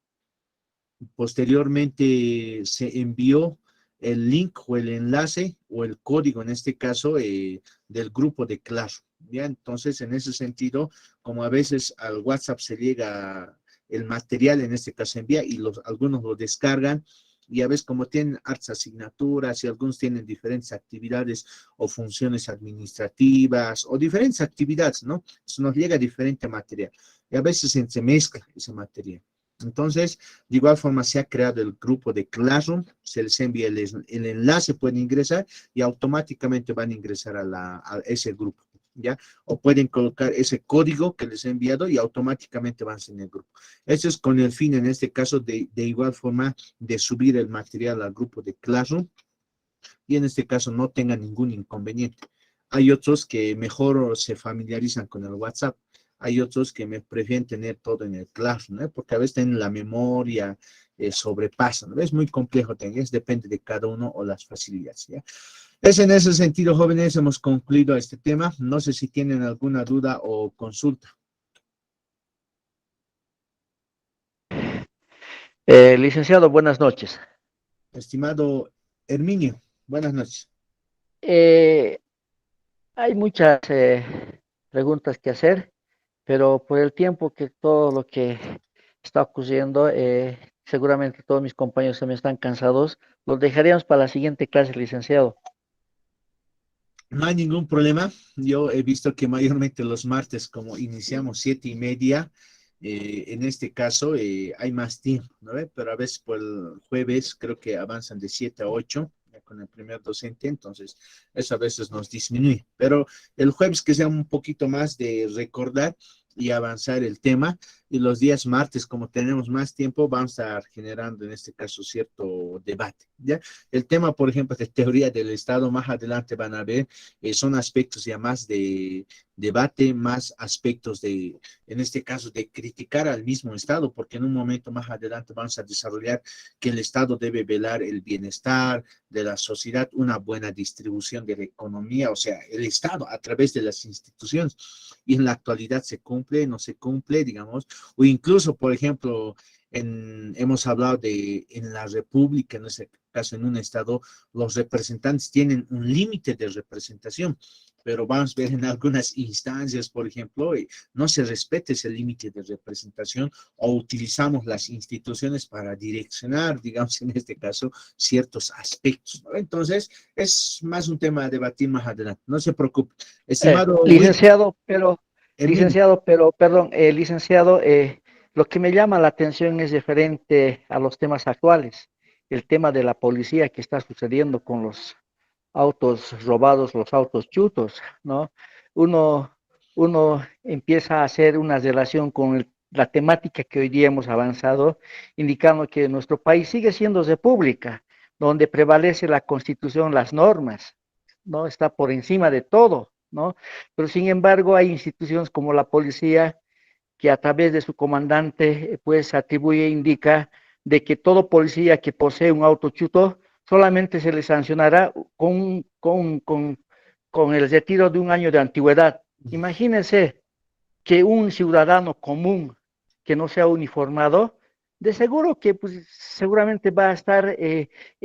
Posteriormente se envió el link o el enlace o el código, en este caso, del grupo de Clash. ¿Ya? Entonces, en ese sentido, como a veces al WhatsApp se llega el material, en este caso envía, y algunos lo descargan, y a veces como tienen hartas asignaturas y algunos tienen diferentes actividades o funciones administrativas o diferentes actividades, ¿no? Entonces nos llega diferente material y a veces se entremezcla ese material. Entonces, de igual forma se ha creado el grupo de Classroom, se les envía el enlace, pueden ingresar y automáticamente van a ingresar a ese grupo, ¿ya? O pueden colocar ese código que les he enviado y automáticamente van en el grupo. Eso es con el fin, en este caso, de igual forma, de subir el material al grupo de Classroom y en este caso no tengan ningún inconveniente. Hay otros que mejor se familiarizan con el WhatsApp. Hay otros que me prefieren tener todo en el Classroom, ¿no? Porque a veces en la memoria sobrepasan, ¿no? Es muy complejo, depende de cada uno o las facilidades, ¿ya? Es en ese sentido, jóvenes, hemos concluido este tema. No sé si tienen alguna duda o consulta. Licenciado, buenas noches. Estimado Herminio, buenas noches. Eh, Hay muchas preguntas que hacer, pero por el tiempo que todo lo que está ocurriendo, seguramente todos mis compañeros también están cansados. Los dejaríamos para la siguiente clase, licenciado. No hay ningún problema. Yo he visto que mayormente los martes, como iniciamos 7:30, en este caso hay más tiempo, ¿no? Pero a veces por el jueves creo que avanzan de 7 a 8 con el primer docente, entonces eso a veces nos disminuye. Pero el jueves que sea un poquito más de recordar y avanzar el tema, y los días martes, como tenemos más tiempo, vamos a estar generando en este caso cierto debate, ¿ya? El tema, por ejemplo, de teoría del Estado, más adelante van a ver, son aspectos ya más de debate, más aspectos de, en este caso, de criticar al mismo Estado, porque en un momento más adelante vamos a desarrollar que el Estado debe velar el bienestar de la sociedad, una buena distribución de la economía, o sea, el Estado a través de las instituciones, y en la actualidad se cumple, no se cumple, digamos, o incluso, por ejemplo, hemos hablado de en la República, en ese caso en un Estado, los representantes tienen un límite de representación, pero vamos a ver en algunas instancias, por ejemplo, no se respeta ese límite de representación o utilizamos las instituciones para direccionar, digamos, en este caso, ciertos aspectos, ¿no? Entonces, es más un tema a debatir más adelante. No se preocupe. Estimado Licenciado, perdón, licenciado, lo que me llama la atención es referente a los temas actuales, el tema de la policía que está sucediendo con los autos robados, los autos chutos, ¿no? Uno, uno empieza a hacer una relación con la temática que hoy día hemos avanzado, indicando que nuestro país sigue siendo república, donde prevalece la constitución, las normas, ¿no? Está por encima de todo, ¿no? Pero sin embargo hay instituciones como la policía que a través de su comandante pues atribuye e indica de que todo policía que posee un auto chuto solamente se le sancionará con el retiro de un año de antigüedad. Imagínense que un ciudadano común que no sea uniformado, de seguro que pues, seguramente va a estar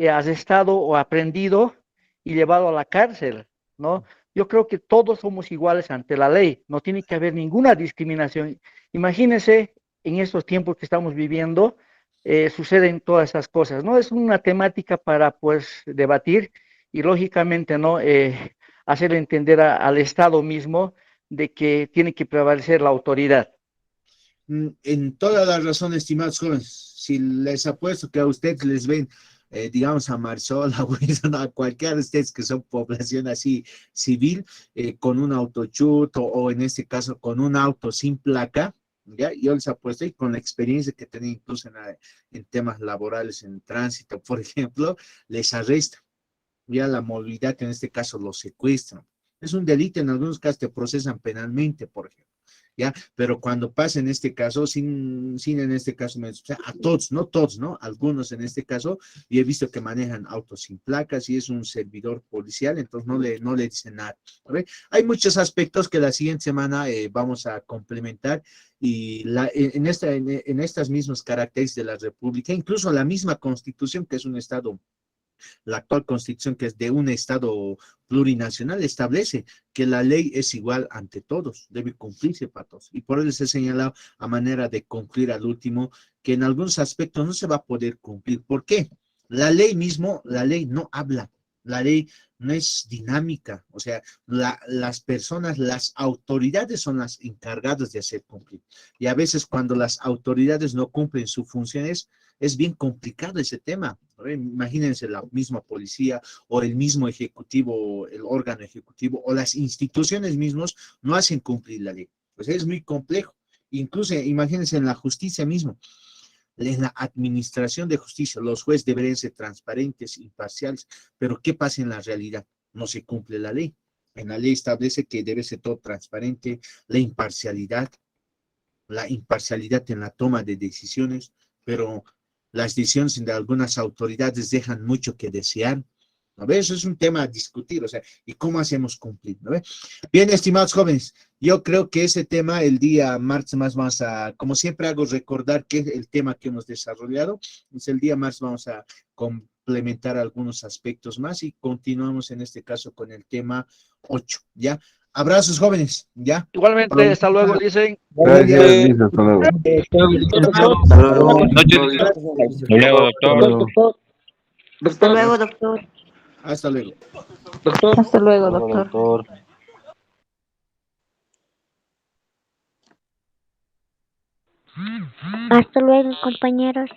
arrestado o aprendido y llevado a la cárcel, ¿no? Yo creo que todos somos iguales ante la ley, no tiene que haber ninguna discriminación. Imagínense en estos tiempos que estamos viviendo, suceden todas esas cosas, ¿no? Es una temática para, pues, debatir y lógicamente, ¿no? Hacer entender al Estado mismo de que tiene que prevalecer la autoridad. En toda la razón, estimados jóvenes, si les apuesto que a ustedes les ven, digamos, a Marsol, a Wilson, a cualquiera de ustedes que son población así civil, con un autochuto o en este caso con un auto sin placa, ¿ya? Yo les apuesto y con la experiencia que tenía incluso en temas laborales, en tránsito, por ejemplo, les arrestan. Ya la movilidad, en este caso, los secuestran. Es un delito, en algunos casos te procesan penalmente, por ejemplo. ¿Ya? Pero cuando pasa en este caso, sin en este caso, o sea, a todos, ¿no? Algunos en este caso, y he visto que manejan autos sin placas y es un servidor policial, entonces no le dicen nada. ¿Ve? Hay muchos aspectos que la siguiente semana vamos a complementar y en estas mismas características de la República, incluso la misma Constitución, que es un Estado, la actual constitución, que es de un Estado plurinacional, establece que la ley es igual ante todos, debe cumplirse para todos. Y por eso se ha señalado a manera de concluir al último que en algunos aspectos no se va a poder cumplir. ¿Por qué? La ley no habla. La ley no es dinámica, o sea, las personas, las autoridades son las encargadas de hacer cumplir. Y a veces cuando las autoridades no cumplen sus funciones, es bien complicado ese tema. Imagínense la misma policía o el mismo ejecutivo, el órgano ejecutivo o las instituciones mismos no hacen cumplir la ley. Pues es muy complejo. Incluso imagínense en la justicia mismo, en la administración de justicia, los jueces deberían ser transparentes, imparciales, pero ¿qué pasa en la realidad? No se cumple la ley. En la ley establece que debe ser todo transparente, la imparcialidad en la toma de decisiones, pero las decisiones de algunas autoridades dejan mucho que desear. ¿No ves? Eso es un tema a discutir, o sea, ¿y cómo hacemos cumplir? ¿No ves? Bien, estimados jóvenes, yo creo que ese tema el día martes más vamos a, como siempre hago recordar que el tema que hemos desarrollado, es el día martes vamos a complementar algunos aspectos más y continuamos en este caso con el tema 8, ¿ya? Abrazos jóvenes, ¿ya? Igualmente, hasta luego, dicen. Gracias, Liz, hasta luego. Hasta luego, doctor. Hasta luego, doctor. Hasta luego. Hasta luego, doctor. Hasta luego, compañeros.